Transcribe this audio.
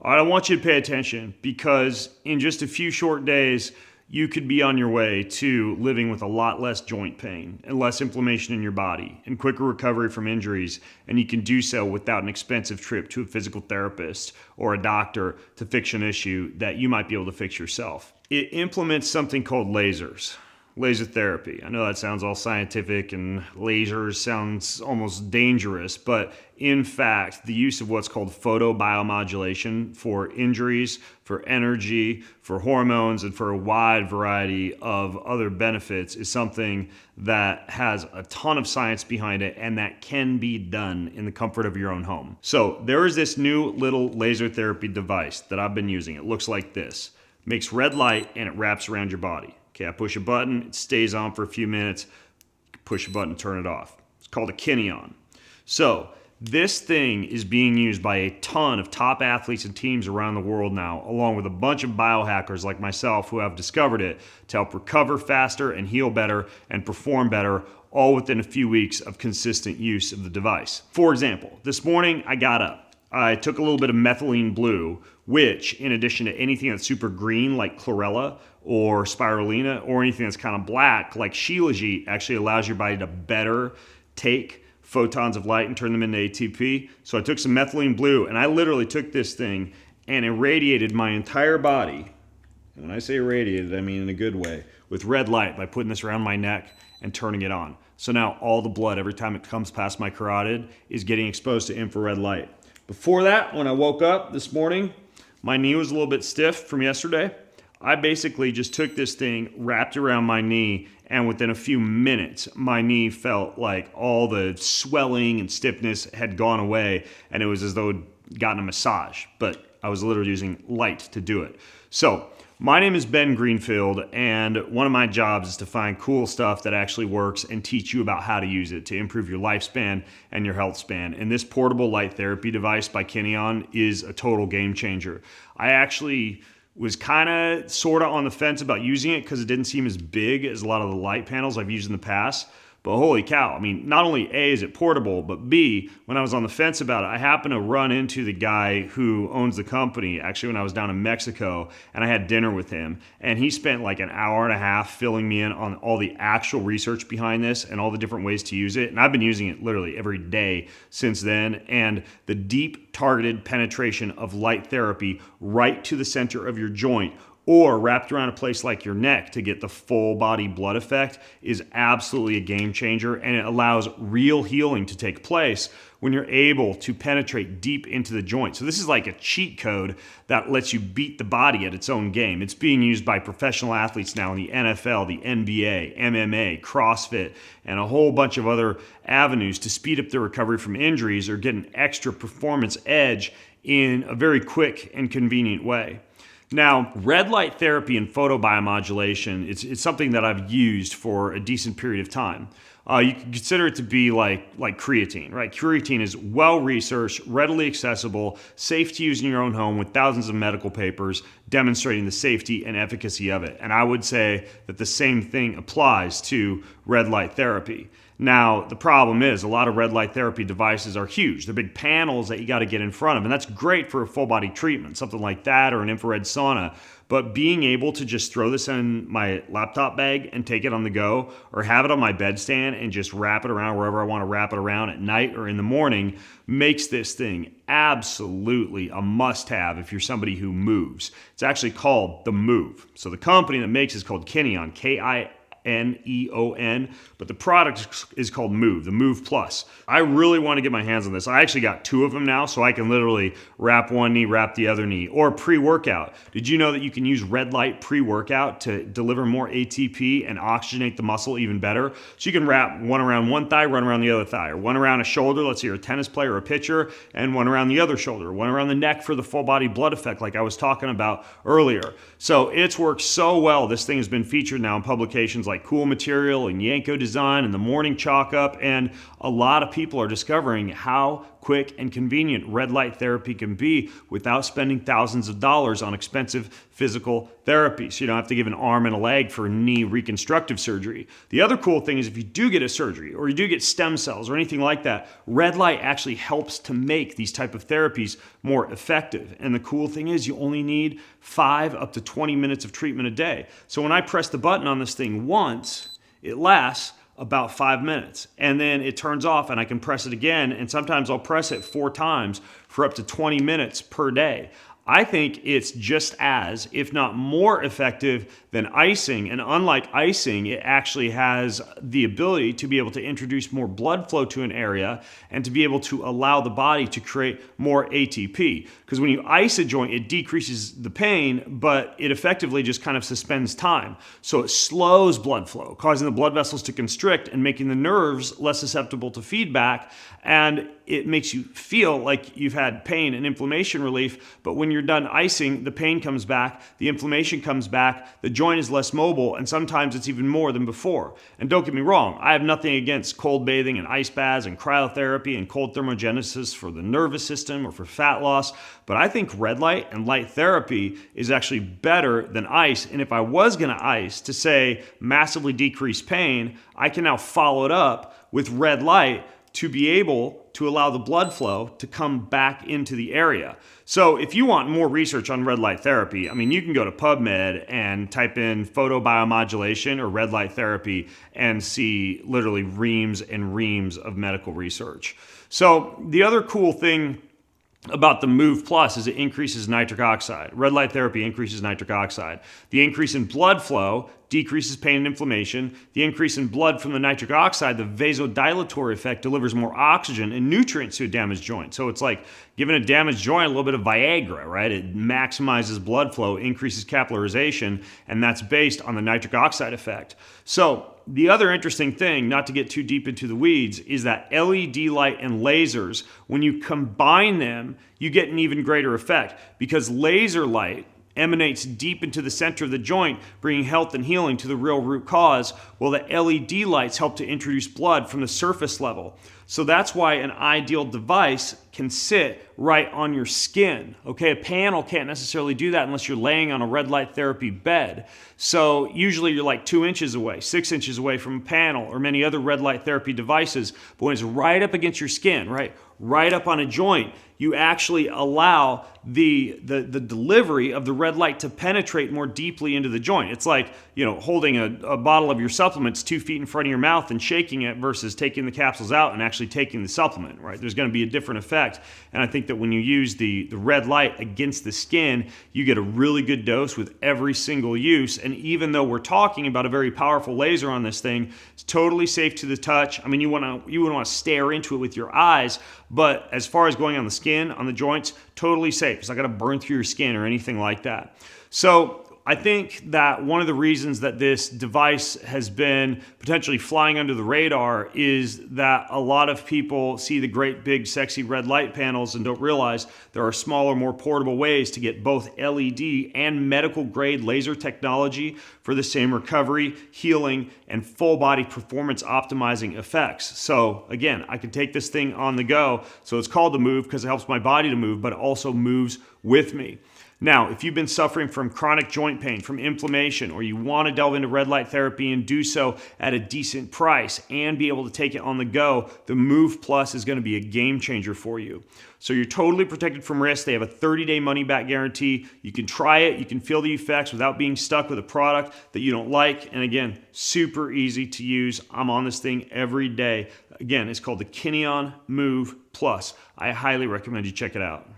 I want you to pay attention because in just a few short days, you could be on your way to living with a lot less joint pain and less inflammation in your body and quicker recovery from injuries. And you can do so without an expensive trip to a physical therapist or a doctor to fix an issue that you might be able to fix yourself. It implements something called lasers. Laser therapy. I know that sounds all scientific and lasers sounds almost dangerous, but in fact, the use of what's called photobiomodulation for injuries, for energy, for hormones, and for a wide variety of other benefits is something that has a ton of science behind it and that can be done in the comfort of your own home. So there is this new little laser therapy device that I've been using. It looks like this. Makes red light and it wraps around your body. Okay, I push a button, it stays on for a few minutes, push a button, turn it off. It's called a KINEON. So this thing is being used by a ton of top athletes and teams around the world now, along with a bunch of biohackers like myself who have discovered it to help recover faster and heal better and perform better, all within a few weeks of consistent use of the device. For example, this morning I got up. I took a little bit of methylene blue, which, in addition to anything that's super green like chlorella or spirulina, or anything that's kind of black like shilajit, actually allows your body to better take photons of light and turn them into ATP. So I took some methylene blue and I literally took this thing and irradiated my entire body. And when I say irradiated, I mean in a good way, with red light by putting this around my neck and turning it on. So now all the blood, every time it comes past my carotid, is getting exposed to infrared light. Before that, when I woke up this morning, my knee was a little bit stiff from yesterday. I basically just took this thing, wrapped around my knee, and within a few minutes, my knee felt like all the swelling and stiffness had gone away, and it was as though I'd gotten a massage, but I was literally using light to do it. So, my name is Ben Greenfield, and one of my jobs is to find cool stuff that actually works and teach you about how to use it to improve your lifespan and your health span. And this portable light therapy device by KINEON is a total game changer. I actually was kind of sort of on the fence about using it because it didn't seem as big as a lot of the light panels I've used in the past. But holy cow, I mean, not only A, is it portable, but B, when I was on the fence about it, I happened to run into the guy who owns the company, actually when I was down in Mexico, and I had dinner with him. And he spent like an hour and a half filling me in on all the actual research behind this and all the different ways to use it. And I've been using it literally every day since then. And the deep targeted penetration of light therapy right to the center of your joint, or wrapped around a place like your neck to get the full body blood effect, is absolutely a game changer, and it allows real healing to take place when you're able to penetrate deep into the joint. So this is like a cheat code that lets you beat the body at its own game. It's being used by professional athletes now in the NFL, the NBA, MMA, CrossFit, and a whole bunch of other avenues to speed up their recovery from injuries or get an extra performance edge in a very quick and convenient way. Now, red light therapy and photobiomodulation, it's something that I've used for a decent period of time. You can consider it to be like creatine, right? Creatine is well-researched, readily accessible, safe to use in your own home with thousands of medical papers demonstrating the safety and efficacy of it. And I would say that the same thing applies to red light therapy. Now, the problem is a lot of red light therapy devices are huge. They're big panels that you got to get in front of, and that's great for a full body treatment, something like that or an infrared sauna. But being able to just throw this in my laptop bag and take it on the go, or have it on my bedstand and just wrap it around wherever I want to wrap it around at night or in the morning, makes this thing absolutely a must-have if you're somebody who moves. It's actually called the Move. So the company that makes it is called KINEON, KINEON, but the product is called Move, the Move Plus. I really want to get my hands on this. I actually got two of them now, so I can literally wrap one knee, wrap the other knee, or pre-workout. Did you know that you can use red light pre-workout to deliver more ATP and oxygenate the muscle even better? So you can wrap one around one thigh, one around the other thigh, or one around a shoulder, let's say you're a tennis player or a pitcher, and one around the other shoulder, one around the neck for the full body blood effect like I was talking about earlier. So it's worked so well. This thing has been featured now in publications like Cool Material and Yanko Design and the Morning Chalk Up, and a lot of people are discovering how quick, and convenient red light therapy can be without spending thousands of dollars on expensive physical therapy. So you don't have to give an arm and a leg for knee reconstructive surgery. The other cool thing is if you do get a surgery or you do get stem cells or anything like that, red light actually helps to make these type of therapies more effective. And the cool thing is you only need 5 up to 20 minutes of treatment a day. So when I press the button on this thing once, it lasts about 5 minutes, and then it turns off and I can press it again, and sometimes I'll press it 4 times for up to 20 minutes per day. I think it's just as, if not more effective than icing. And unlike icing, it actually has the ability to be able to introduce more blood flow to an area and to be able to allow the body to create more ATP. Because when you ice a joint, it decreases the pain, but it effectively just kind of suspends time. So it slows blood flow, causing the blood vessels to constrict and making the nerves less susceptible to feedback. And it makes you feel like you've had pain and inflammation relief, but when you're done icing, the pain comes back, the inflammation comes back, the joint is less mobile, and sometimes it's even more than before. And don't get me wrong, I have nothing against cold bathing and ice baths and cryotherapy and cold thermogenesis for the nervous system or for fat loss, but I think red light and light therapy is actually better than ice. And if I was gonna ice to say massively decrease pain, I can now follow it up with red light to be able to allow the blood flow to come back into the area. So if you want more research on red light therapy, I mean, you can go to PubMed and type in photobiomodulation or red light therapy and see literally reams and reams of medical research. So the other cool thing about the Move Plus is it increases nitric oxide. Red light therapy increases nitric oxide. The increase in blood flow decreases pain and inflammation. The increase in blood from the nitric oxide, the vasodilatory effect, delivers more oxygen and nutrients to a damaged joint. So it's like giving a damaged joint a little bit of Viagra, right? It maximizes blood flow, increases capillarization, and that's based on the nitric oxide effect. So the other interesting thing, not to get too deep into the weeds, is that LED light and lasers, when you combine them, you get an even greater effect because laser light emanates deep into the center of the joint, bringing health and healing to the real root cause, while the LED lights help to introduce blood from the surface level. So that's why an ideal device can sit right on your skin. Okay, a panel can't necessarily do that unless you're laying on a red light therapy bed. So usually you're like 2 inches away, 6 inches away from a panel or many other red light therapy devices. But when it's right up against your skin, right up on a joint, you actually allow the delivery of the red light to penetrate more deeply into the joint. It's like, holding a bottle of your supplements 2 feet in front of your mouth and shaking it versus taking the capsules out and actually taking the supplement, right? There's going to be a different effect. And I think that when you use the red light against the skin, you get a really good dose with every single use. And even though we're talking about a very powerful laser on this thing, it's totally safe to the touch. I mean, you wouldn't want to stare into it with your eyes, but as far as going on the skin, on the joints, totally safe. It's not going to burn through your skin or anything like that. So I think that one of the reasons that this device has been potentially flying under the radar is that a lot of people see the great big sexy red light panels and don't realize there are smaller, more portable ways to get both LED and medical grade laser technology for the same recovery, healing, and full body performance optimizing effects. So again, I can take this thing on the go. So it's called the Move because it helps my body to move, but it also moves with me. Now, if you've been suffering from chronic joint pain, from inflammation, or you want to delve into red light therapy and do so at a decent price and be able to take it on the go, the Move Plus is going to be a game changer for you. So you're totally protected from risk. They have a 30-day money-back guarantee. You can try it. You can feel the effects without being stuck with a product that you don't like. And again, super easy to use. I'm on this thing every day. Again, it's called the KINEON Move Plus. I highly recommend you check it out.